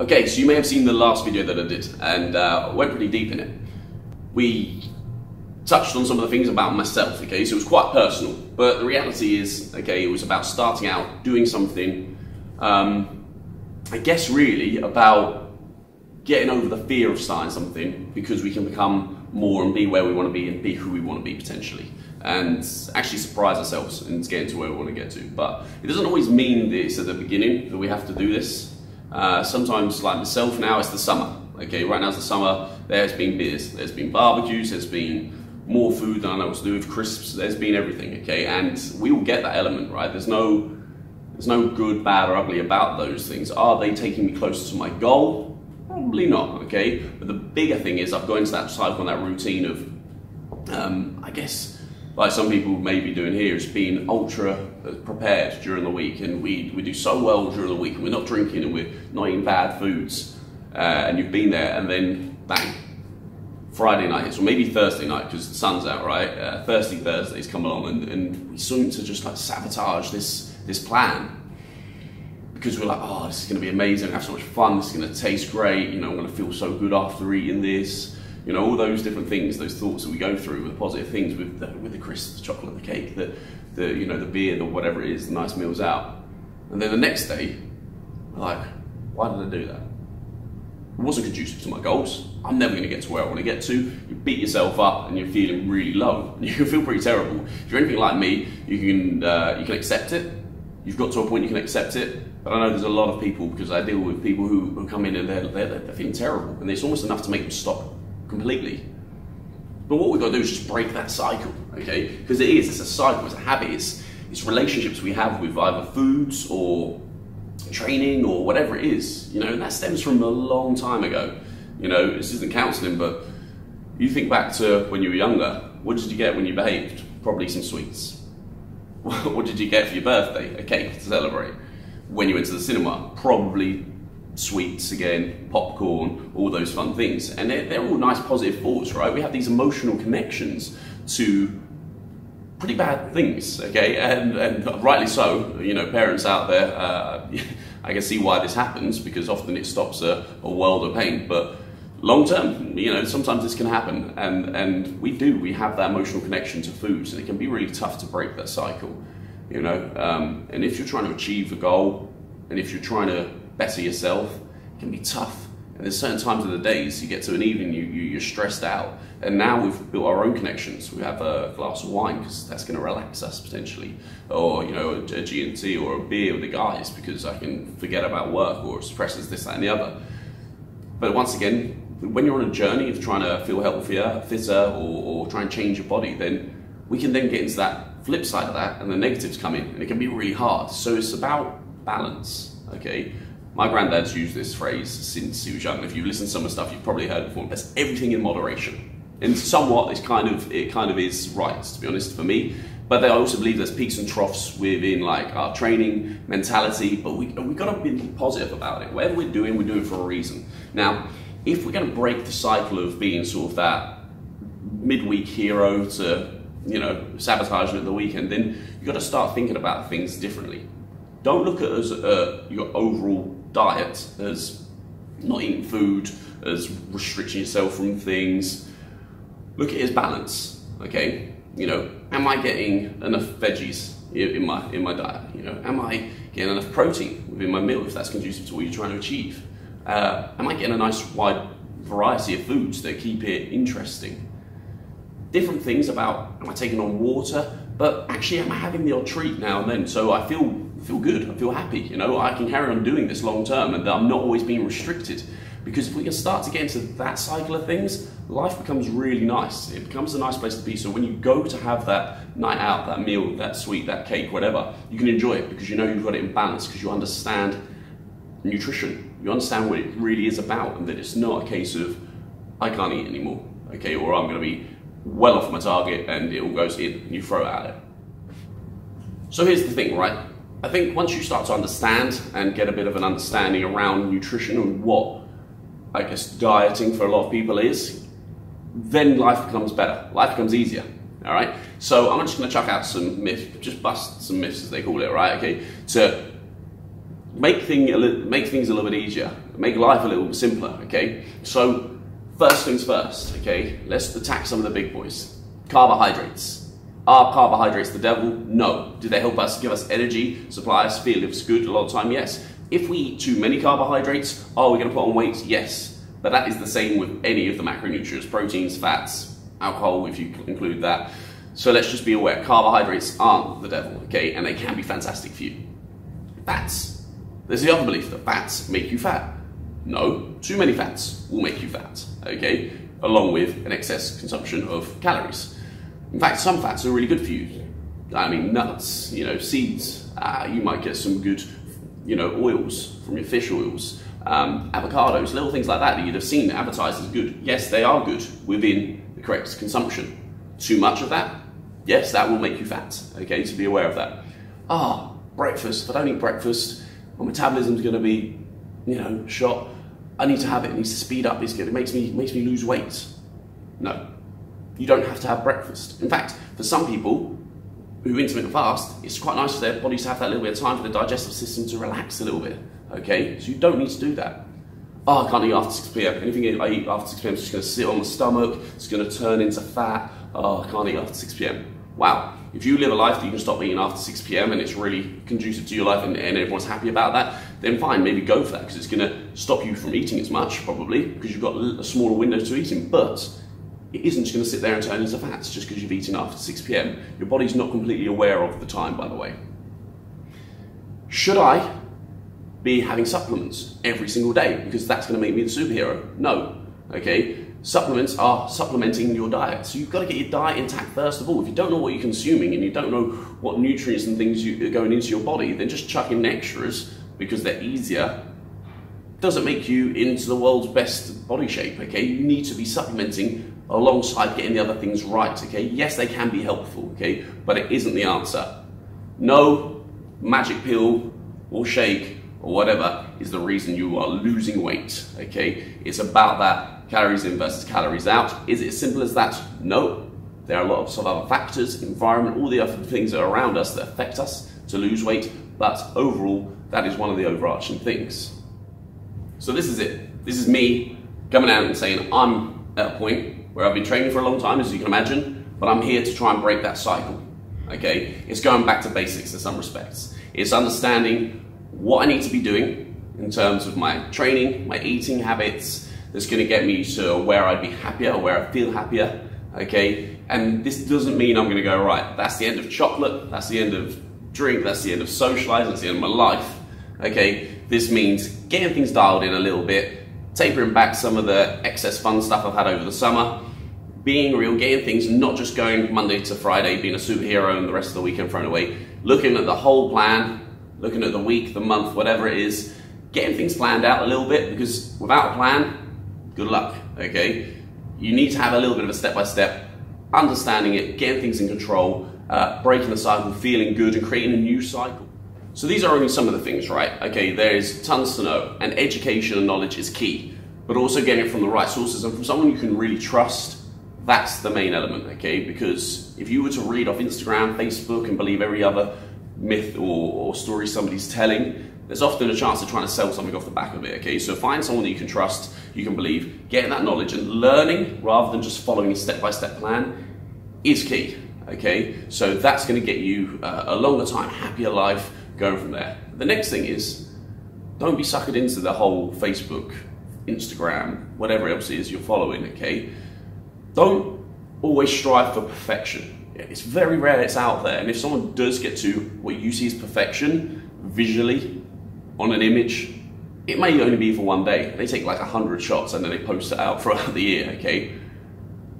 Okay, so you may have seen the last video that I did, and went pretty deep in it. We touched on some of the things about myself, okay, so it was quite personal, but the reality is, okay, it was about starting out, doing something, I guess really about getting over the fear of starting something, because we can become more and be where we want to be and be who we want to be potentially, and actually surprise ourselves and get to where we want to get to. But it doesn't always mean that it's at the beginning that we have to do this. Sometimes, like myself now, it's the summer. Okay, right now it's the summer. There's been beers, there's been barbecues, there's been more food than I know what to do with, crisps. There's been everything. Okay, and we all get that element, right? There's no good, bad, or ugly about those things. Are they taking me closer to my goal? Probably not. Okay, but the bigger thing is I've got into that cycle and that routine of, I guess, like some people may be doing here, is being ultra prepared during the week, and we do so well during the week, and we're not drinking and we're not eating bad foods, and you've been there, and then bang, Friday night hits, or maybe Thursday night because the sun's out, right? Thursdays come along, and we seem to just like sabotage this plan, because we're like, oh, this is going to be amazing, I have so much fun, this is going to taste great, you know, I'm going to feel so good after eating this. You know, all those different things, those thoughts that we go through, the positive things with the crisps, the chocolate, the cake, the you know, the beer, the whatever it is, the nice meals out. And then the next day, we're like, why did I do that? It wasn't conducive to my goals. I'm never going to get to where I want to get to. You beat yourself up and you're feeling really low. You can feel pretty terrible. If you're anything like me, you can accept it. You've got to a point you can accept it. But I know there's a lot of people, because I deal with people who come in and they're feeling terrible, and it's almost enough to make them stop completely. But what we've got to do is just break that cycle, okay? Because it's a cycle, it's a habit, it's relationships we have with either foods or training or whatever it is, you know, and that stems from a long time ago. You know, this isn't counselling, but you think back to when you were younger, what did you get when you behaved? Probably some sweets. What did you get for your birthday? A cake to celebrate. When you went to the cinema, probably sweets again, popcorn, all those fun things. And they're all nice positive thoughts, right? We have these emotional connections to pretty bad things, okay? And rightly so, you know, parents out there, I can see why this happens, because often it stops a world of pain. But long term, you know, sometimes this can happen, and we have that emotional connection to foods, and it can be really tough to break that cycle, you know? And if you're trying to achieve a goal, and if you're trying to better yourself, it can be tough. And there's certain times of the days you get to an evening, you're stressed out, and now we've built our own connections. We have a glass of wine because that's going to relax us potentially, or you know, a G&T or a beer with the guys because I can forget about work, or stresses this, that and the other. But once again, when you're on a journey of trying to feel healthier, fitter, or try and change your body, then we can then get into that flip side of that, and the negatives come in, and it can be really hard. So it's about balance, okay? My granddad's used this phrase since he was young. If you've listened to some of the stuff, you've probably heard it before. That's everything in moderation. And somewhat, it kind of is right, to be honest, for me. But I also believe there's peaks and troughs within like our training, mentality, but we've got to be positive about it. Whatever we're doing for a reason. Now, if we're going to break the cycle of being sort of that midweek hero to, you know, sabotaging at the weekend, then you've got to start thinking about things differently. Don't look at it as your overall diet as not eating food, as restricting yourself from things. Look at it as balance, okay? You know, am I getting enough veggies in my diet? You know, am I getting enough protein within my meal, if that's conducive to what you're trying to achieve? Am I getting a nice wide variety of foods that keep it interesting? Different things about, am I taking on water? But actually, am I having the odd treat now and then? So I feel good, I feel happy, you know, I can carry on doing this long term, and I'm not always being restricted. Because if we can start to get into that cycle of things, life becomes really nice. It becomes a nice place to be. So when you go to have that night out, that meal, that sweet, that cake, whatever, you can enjoy it because you know you've got it in balance, because you understand nutrition. You understand what it really is about, and that it's not a case of, I can't eat anymore, okay, or I'm going to be well off my target and it all goes in and you throw it at it. So here's the thing, right? I think once you start to understand and get a bit of an understanding around nutrition and what, I guess, dieting for a lot of people is, then life becomes better. Life becomes easier, all right? So I'm just gonna chuck out some myths, just bust some myths as they call it, right? Okay, to make things a little bit easier, make life a little bit simpler, okay? So first things first, okay? Let's attack some of the big boys. Carbohydrates. Are carbohydrates the devil? No. Do they help us, give us energy, supply us, feel us good a lot of the time? Yes. If we eat too many carbohydrates, are we going to put on weight? Yes. But that is the same with any of the macronutrients, proteins, fats, alcohol, if you include that. So let's just be aware, carbohydrates aren't the devil, okay? And they can be fantastic for you. Fats. There's the other belief that fats make you fat. No, too many fats will make you fat, okay? Along with an excess consumption of calories. In fact, some fats are really good for you. I mean, nuts, you know, seeds. You might get some good, you know, oils from your fish oils. Avocados, little things like that that you'd have seen advertised as good. Yes, they are good within the correct consumption. Too much of that, yes, that will make you fat, okay, so be aware of that. Breakfast, if I don't eat breakfast, my metabolism's going to be, you know, shot. I need to have it, it needs to speed up, it's good, it makes me lose weight. No, you don't have to have breakfast. In fact, for some people who intermittent fast, it's quite nice for their bodies to have that little bit of time for the digestive system to relax a little bit, okay? So you don't need to do that. I can't eat after 6 p.m. Anything I eat after 6 p.m. is just going to sit on my stomach, it's going to turn into fat. I can't eat after 6 p.m. Wow, if you live a life that you can stop eating after 6 p.m. and it's really conducive to your life and everyone's happy about that, then fine, maybe go for that, because it's going to stop you from eating as much, probably, because you've got a smaller window to eat in. But it isn't just going to sit there and turn into fats just because you've eaten after 6 p.m. Your body's not completely aware of the time, by the way. Should I be having supplements every single day because that's going to make me the superhero? No, okay? Supplements are supplementing your diet. So you've got to get your diet intact first of all. If you don't know what you're consuming and you don't know what nutrients and things are going into your body, then just chuck in extras because they're easier doesn't make you into the world's best body shape, okay? You need to be supplementing alongside getting the other things right, okay? Yes, they can be helpful, okay? But it isn't the answer. No magic pill or shake or whatever is the reason you are losing weight, okay? It's about that calories in versus calories out. Is it as simple as that? No. There are a lot of other factors, environment, all the other things that are around us that affect us to lose weight, but overall, that is one of the overarching things. So this is it. This is me coming out and saying I'm at a point where I've been training for a long time, as you can imagine, but I'm here to try and break that cycle, okay? It's going back to basics in some respects. It's understanding what I need to be doing in terms of my training, my eating habits, that's going to get me to where I'd be happier, or where I feel happier, okay? And this doesn't mean I'm going to go, right, that's the end of chocolate, that's the end of drink, that's the end of socializing, that's the end of my life, okay? This means getting things dialed in a little bit, tapering back some of the excess fun stuff I've had over the summer, being real, getting things, not just going Monday to Friday, being a superhero and the rest of the weekend thrown away, looking at the whole plan, looking at the week, the month, whatever it is, getting things planned out a little bit, because without a plan, good luck, okay? You need to have a little bit of a step-by-step, understanding it, getting things in control, breaking the cycle, feeling good, and creating a new cycle. So these are only some of the things, right? Okay, there's tons to know, and education and knowledge is key, but also getting it from the right sources and from someone you can really trust. That's the main element, okay? Because if you were to read off Instagram, Facebook, and believe every other myth or story somebody's telling, there's often a chance of trying to sell something off the back of it, okay? So find someone that you can trust, you can believe, getting that knowledge and learning rather than just following a step-by-step plan is key, okay? So that's gonna get you a longer time, happier life, going from there. The next thing is, don't be suckered into the whole Facebook, Instagram, whatever else it is you're following, okay? Don't always strive for perfection. It's very rare it's out there, and if someone does get to what you see as perfection, visually, on an image, it may only be for one day. They take like 100 shots and then they post it out throughout the year, okay?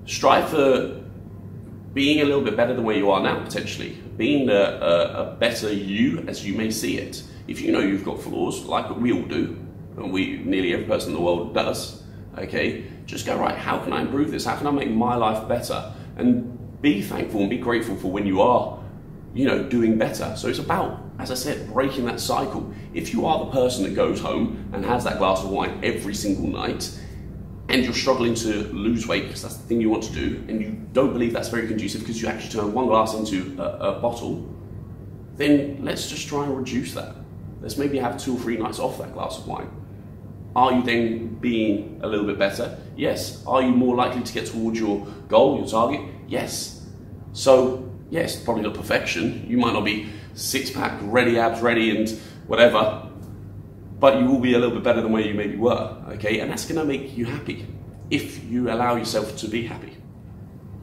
Strive for being a little bit better than where you are now, potentially. Being a better you as you may see it. If you know you've got flaws, like we all do, and nearly every person in the world does, okay? Just go, right, how can I improve this? How can I make my life better? And be thankful and be grateful for when you are, you know, doing better. So it's about, as I said, breaking that cycle. If you are the person that goes home and has that glass of wine every single night, and you're struggling to lose weight because that's the thing you want to do, and you don't believe that's very conducive because you actually turn one glass into a bottle, then let's just try and reduce that. let's maybe have 2 or 3 nights off that glass of wine. Are you then being a little bit better? Yes. Are you more likely to get towards your goal, your target? Yes. So, yes, probably not perfection. You might not be 6-pack, ready, abs ready and whatever, but you will be a little bit better than where you maybe were, okay? And that's gonna make you happy if you allow yourself to be happy.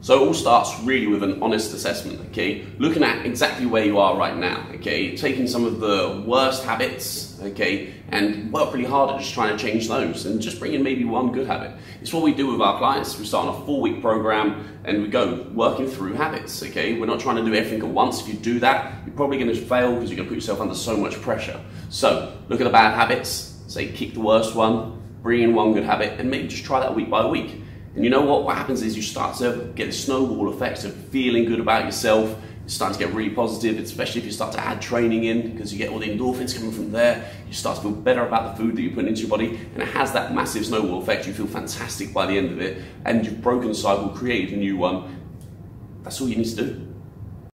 So it all starts really with an honest assessment, okay? Looking at exactly where you are right now, okay? Taking some of the worst habits, okay? And work really hard at just trying to change those and just bring in maybe one good habit. It's what we do with our clients. We start on a 4-week program and we go working through habits, okay? We're not trying to do everything at once. If you do that, you're probably gonna fail because you're gonna put yourself under so much pressure. So look at the bad habits, say kick the worst one, bring in one good habit, and maybe just try that week by week. And you know what? What happens is you start to get a snowball effect of feeling good about yourself. You're starting to get really positive, especially if you start to add training in, because you get all the endorphins coming from there. You start to feel better about the food that you put into your body, and it has that massive snowball effect. You feel fantastic by the end of it, and you've broken the cycle, created a new one. That's all you need to do.